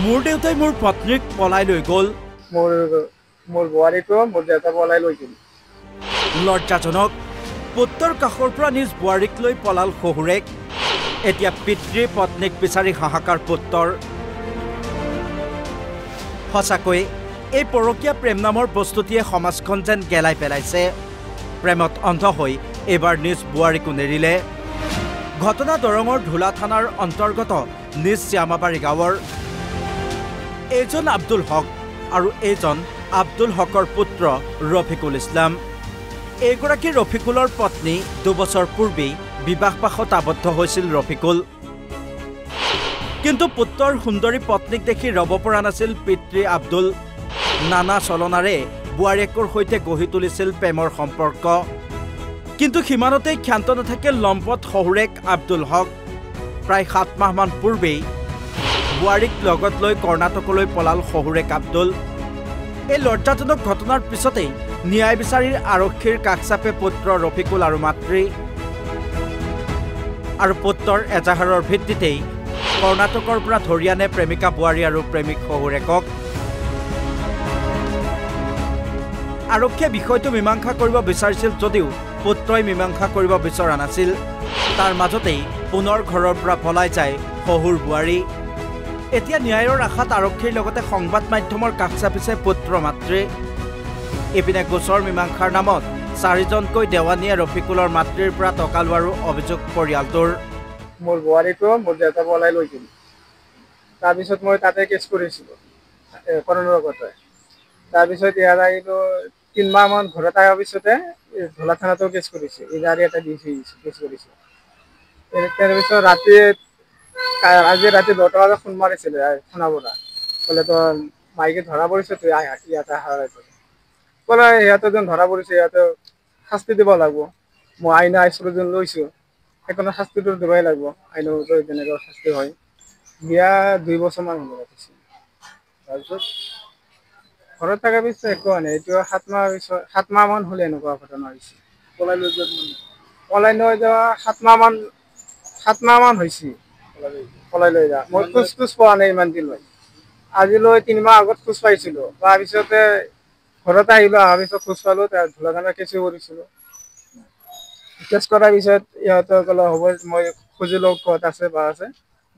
মোৰ দেউতাই মোৰ পত্নীক পলাই লৈ গ'ল। মোৰ বোৱাৰীটো মোৰ দেউতা পলাই লৈ গ'ল। লজ্জাজনক, পুত্ৰৰ কাষৰ পৰা নিজ বোৱাৰীক লৈ পলাল শহুৰেক। এতিয়া পিতৃ পত্নীক বিচাৰি হাহাকাৰ পুত্ৰৰ। সঁচাকৈ এই পৰকীয়া প্ৰেম নামৰ বস্তুটিয়ে সমাজখন যেন গেলাই পেলাইছে। প্ৰেমত অন্ধ হৈ এইবাৰ নিজ বোৱাৰীকো নেৰিলে। ঘটনা দৰঙৰ ধোলা থানাৰ অন্তৰ্গত নিজ শ্যামাবাৰী গাঁৱৰ। এইজন আব্দুল হক আৰু এইজন আব্দুল হকৰ পুত্ৰ ৰফিকুল ইছলাম। এইগৰাকী ৰফিকুলৰ পত্নী 2 বছৰ পূৰ্বেই বিবাহপাশত আবদ্ধ হৈছিল ৰফিকুল। কিন্তু পুত্ৰৰ সুন্দৰী পত্নীক দেখি ৰ'ব পৰা নাছিল পিতৃ আব্দুল। নানা চলনাৰে বোৱাৰীয়েকৰ সৈতে গঢ়ি তুলিছিল প্ৰেমৰ সম্পৰ্ক। কিন্তু সিমানতেই ক্ষান্ত নাথাকিল লম্পট শহুৰেক আব্দুল হক। প্ৰায় 7 মাহমান পূৰ্বেই বোৱাৰীক লগত লৈ কৰ্ণাটকলৈ পলাল শহুৰেক আব্দুল। এই লজ্জাজনক ঘটনাৰ পিছতেই ন্যায় বিচাৰি আৰক্ষীৰ কাষ চাপে পুত্ৰ ৰফিকুল আৰু মাতৃ। আৰু পুত্ৰৰ এজাহাৰৰ ভিত্তিতেই কৰ্ণাটকৰ পৰা ধৰি আনে প্ৰেমিকা বোৱাৰী আৰু প্ৰেমিক শহুৰেকক। আৰক্ষীয়ে বিষয়টো মীমাংসা কৰিব বিচাৰিছিল যদিও পুত্ৰই মীমাংসা কৰিব বিচৰা নাছিল। তাৰ মাজতেই পুনৰ ঘৰৰ পৰা পলাই যায় শহুৰ বোৱাৰী। এতিয়া ন্যায়ৰ আশাত আৰক্ষীৰ লগতে সংবাদ মাধ্যমৰ কাষ চাপিছে পুত্ৰ মাতৃ। ইপিনে গোচৰ মীমাংসাৰ নামত 4জনকৈ দেৱানীয়ে ৰফিকুলৰ মাতৃৰ পৰা টকা লোৱাৰো অভিযোগ পৰিয়ালটোৰ। মোৰ বোৱাৰীটো মোৰ দেউতা পলাই লৈ গ'ল। তাৰপিছত মই তাতে কেছ কৰিছিলোঁ কৰ্ণাটকতে। তাৰপিছত ইয়াত আহিলোঁ 3 মাহমান ঘৰত অহাৰ পিছতে ধোলা থানাতো কেছ কৰিছোঁ। ইজাৰি এটা দি কেছ কৰিছোঁ। তাৰপিছত আজি ৰাতি 10টা বজাত ফোন মাৰিছিলে থানাৰ পৰা। ক'লে তই মাইকী ধৰা পৰিছে, তই ইয়াতে ক'লে সিহঁতে যেন ধৰা পৰিছে, সিহঁতে শাস্তি দিব লাগিব। মই আইনা আশ্ৰয় লৈছোঁ, সেইকাৰণে শাস্তিটো দিবই লাগিব। আইনৰ যেনেকৈ শাস্তি হয়। বিয়া 2 বছৰমান হ'ব লাগিছিল। তাৰপিছত ঘৰত থকাৰ পিছত একো হোৱা নাই। এইটো 7 মাহমান হ'লে এনেকুৱা ঘটনা হৈছে। পলাই লৈ যোৱা 7 মাহমান হৈছে। পলাই লৈ যোৱা মই খোজ পোৱা নাই ইমান দিন লৈ। আজিলৈ 3 মাহ আগত খোজ পাইছিলোঁ। তাৰপিছতে ঘৰত আহিলোঁ, অহাৰ পিছত খোজ পালোঁ। ধোলা থানাত কেছ কৰিছিলোঁ। কেছ কৰাৰ পিছত ইহঁতে ক'লে হ'ব, মই খুজি লওঁ ক'ত আছে বা আছে।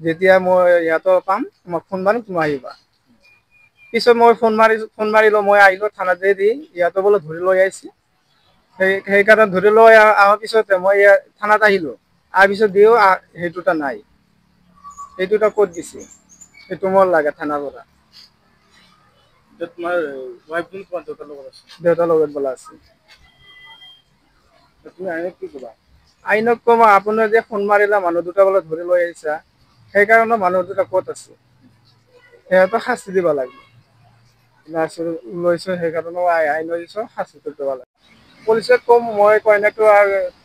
যেতিয়া মই ইহঁতক পাম তোমাক ফোন মাৰিম, তুমি আহিবা। পিছত মই ফোন মাৰিলোঁ, মই আহিলোঁ থানাতে দি ইহঁতে বোলে ধৰি লৈ আহিছে। সেইকাৰণে ধৰি লৈ অহাৰ পিছতে মই থানাত আহিলোঁ। অহাৰ পিছত দিও সেইটো দুটা নাই। সেইটো দুটা ক'ত দিছে সেইটো মোৰ লাগে থানাৰ পৰা। তোমাৰ ৱাইফজন ক'ত দেউতাৰ লগত আছে? দেউতাৰ লগত বোলে আছে। তুমি আইনক কি ক'বা? আইনক ক'ম আপোনাৰ যে ফোন মাৰিলা মানুহ দুটা বোলে ধৰি লৈ আহিছা, সেইকাৰণে মানুহ দুটা ক'ত আছে সিহঁতক শাস্তি দিব লাগে। লৈছোঁ সেইকাৰণে আইন লৈছোঁ, শাস্তিটো দিব লাগে। পুলিচক ক'ম মই কইনাটো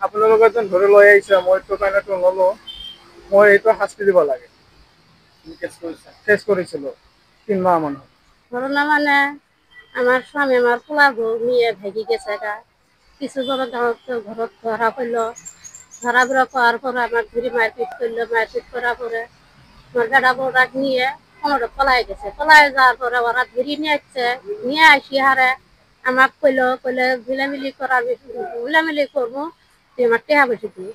আপোনালোকে যেন ধৰি লৈ আহিছে, মইতো কইনাটো নলওঁ, মই এইটো শাস্তি দিব লাগে। কেছ কৰিছিলোঁ 3 মাহমান। ঘটনা মানে আমাৰ স্বামী আমাৰ পোলা বউ নিয়ে ভেগে গেছে গা। কিছু ঘৰত ধরা পড়লো। ধরা পড়ার পর আমার ধরে মারপিট করলো। মারপিট করার পরে আমার বেটা বউটা নিয়ে কোনোটা পলাই গেছে। পলাই যাওয়ার পরে ওরা ধরে নিয়ে আসছে। নিয়ে আসি হারে আমার কইলে ঝুলামিলি করবো, তুই আমার টেহা বেশি দিই।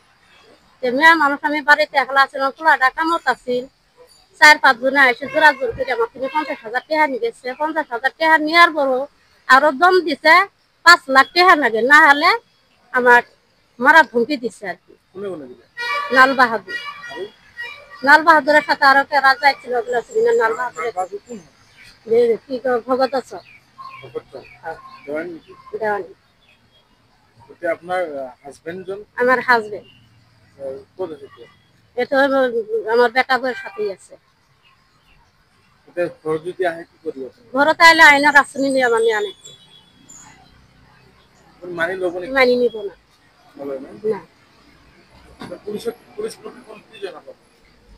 মেয়ে মানুষ আমি বাড়িতে একলা ছিলাম, পোলাটা কামত আছিল। 4-5 জনে এসে জোর করে আমার থেকে 50,000 টাকা নিয়ে গেছে। 50,000 টাকা নেওয়ার পরও আরো দম দিছে 5 লাখ টাকা লাগে, না হলে আমার মারা ধমকি দিচ্ছে আর কি। লাল বাহাদুরের সাথে আরো কেরা যাইছিল, লাল বাহাদুরের কি ভগত আছে দেওয়ানি। আপনার হাজবেন্ডজন? আমার হাজবেন্ড এটা আমার বেটা বউয়ের সাথেই আছে। ঘরতে আইলে আইনার আশ্রয় নিয়ে মানে আনে মানি নিব না।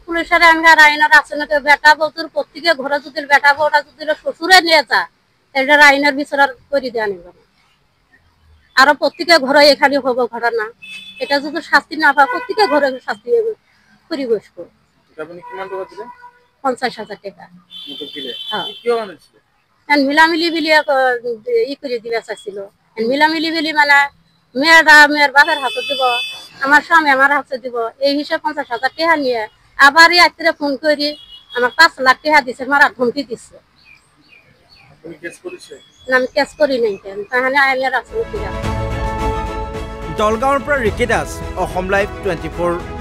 পুলিশের আইনার আইনার আশ্রয় বেটা বউর প্রত্যেকে ঘরে যদি বেটা বউটা যদি শ্বশুরে নিয়ে যা, এটার আইনের বিচার করে দেওয়া নিব না। আরো প্রত্যেকে ঘরে এখানে হবো ঘটনা, এটা যদি শাস্তি না পায় প্রত্যেকে ঘরে শাস্তি পরিবেশ করো। 50,000 টাকা হ্যাঁ কিয় আনিছিলে মিলামিলি বুলি ই করে দিবা চাইছিল মিলামিলি বুলি মানে মেয়ের বাপের হাতে দিব আমার স্বামী আমার হাতে দিব এই হিসাবে 50,000 টাকা নিয়ে আবার রাত্রে ফোন করি আমার 5 লাখ টাকা দিছে মারা ধমকি দিচ্ছে তুমি কেস করেছো না আমি কেস করি নাই কেন তাহলে আইনের আছে দলগাঁৱৰ পৰা ঋষি দাস, অসম লাইভ 24।